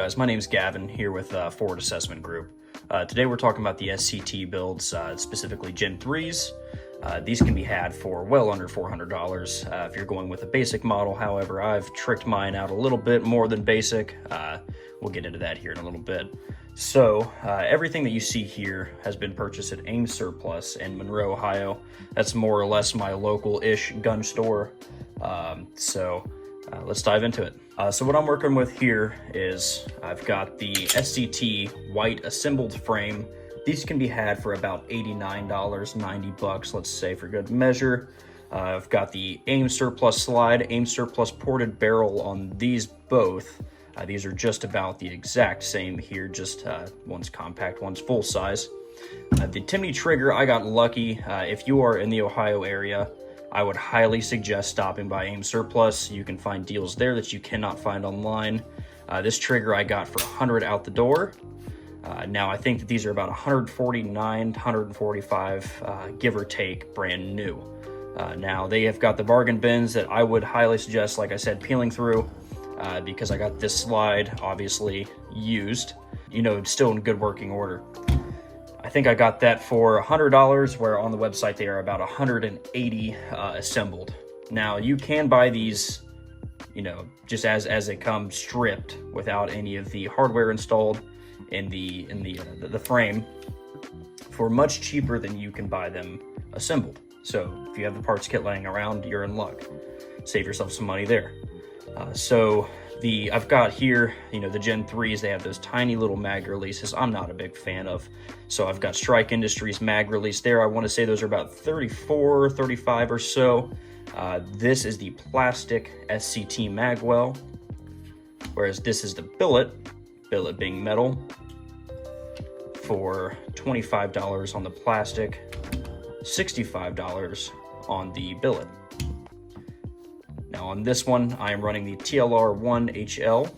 guys, my name is Gavin here with Forward Assessment Group. Today we're talking about the SCT builds, specifically Gen 3s. These can be had for well under $400 if you're going with a basic model. However, I've tricked mine out a little bit more than basic. We'll get into that here in a little bit. So everything that you see here has been purchased at Ames Surplus in Monroe, Ohio. That's more or less my local-ish gun store. Let's dive into it. So what I'm working with here is I've got the SCT white assembled frame. These can be had for about $89, 90 bucks, let's say for good measure. I've got the Ames Surplus slide, Ames Surplus ported barrel on these both. These are just about the exact same here, just one's compact, one's full size. The Timney trigger, I got lucky. If you are in the Ohio area, I would highly suggest stopping by Ames Surplus. You can find deals there that you cannot find online. This trigger I got for $100 out the door. Now I think that these are about $149, $145, give or take, brand new. Now they have got the bargain bins that I would highly suggest, like I said, peeling through, because I got this slide obviously used, still in good working order. I think I got that for $100, where on the website they are about 180 assembled. Now you can buy these, just as they come stripped without any of the hardware installed in the frame for much cheaper than you can buy them assembled. So if you have the parts kit laying around, you're in luck. Save yourself some money there. I've got here, the Gen 3s, they have those tiny little mag releases I'm not a big fan of. So I've got Strike Industries mag release there. I want to say those are about 34, 35 or so. This is the plastic SCT magwell, whereas this is the billet being metal, for $25 on the plastic, $65 on the billet. Now on this one, I am running the TLR1HL.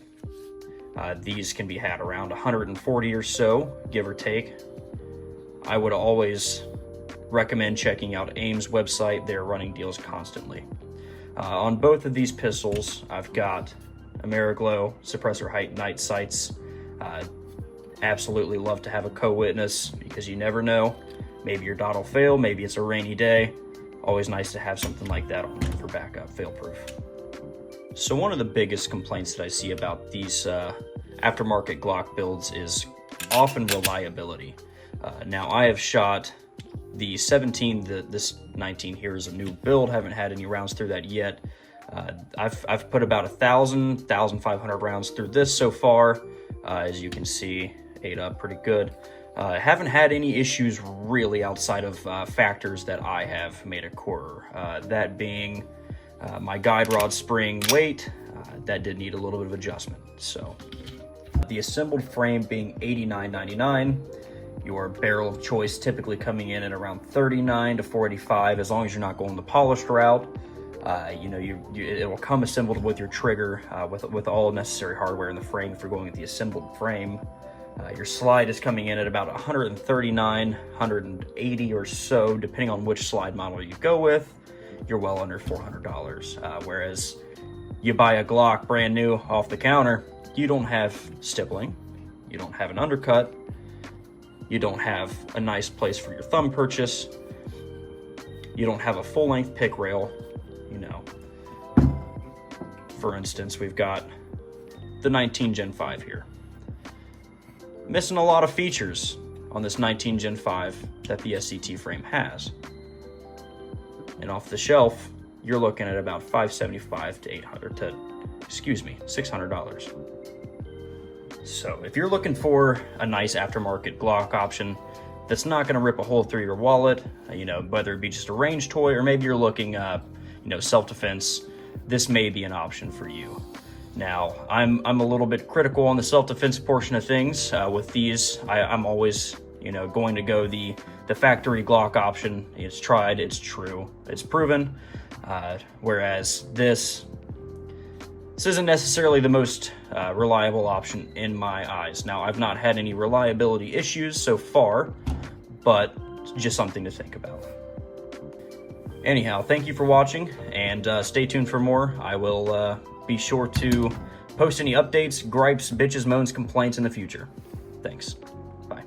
These can be had around 140 or so, give or take. I would always recommend checking out Ames' website. They're running deals constantly. On both of these pistols, I've got Ameriglow suppressor height night sights. Absolutely love to have a co-witness, because you never know. Maybe your dot will fail, maybe it's a rainy day. Always nice to have something like that on for backup, fail-proof. So one of the biggest complaints that I see about these aftermarket Glock builds is often reliability. Now I have shot the 17, this 19 here is a new build, haven't had any rounds through that yet. I've put about 1,500 rounds through this so far. As you can see, ate up pretty good. Haven't had any issues really outside of factors that I have made a quarter. That being my guide rod spring weight, that did need a little bit of adjustment. So the assembled frame being $89.99, your barrel of choice typically coming in at around $39 to $45, as long as you're not going the polished route. It will come assembled with your trigger, with all necessary hardware in the frame if you're going with the assembled frame. Your slide is coming in at about 139, 180 or so, depending on which slide model you go with. You're well under $400. Whereas you buy a Glock brand new off the counter, you don't have stippling, you don't have an undercut, you don't have a nice place for your thumb purchase, you don't have a full-length pick rail. For instance, we've got the 19 Gen 5 here. Missing a lot of features on this 19 Gen 5 that the SCT frame has. And off the shelf, you're looking at about $575 to $600. So if you're looking for a nice aftermarket Glock option that's not going to rip a hole through your wallet, whether it be just a range toy or maybe you're looking, self-defense, this may be an option for you. Now, I'm a little bit critical on the self-defense portion of things. With these, I'm always, going to go the factory Glock option. It's tried, it's true, it's proven. Whereas this isn't necessarily the most reliable option in my eyes. Now, I've not had any reliability issues so far, but just something to think about. Anyhow, thank you for watching, and stay tuned for more. I will be sure to Post any updates, gripes, bitches, moans, complaints in the future. Thanks. Bye.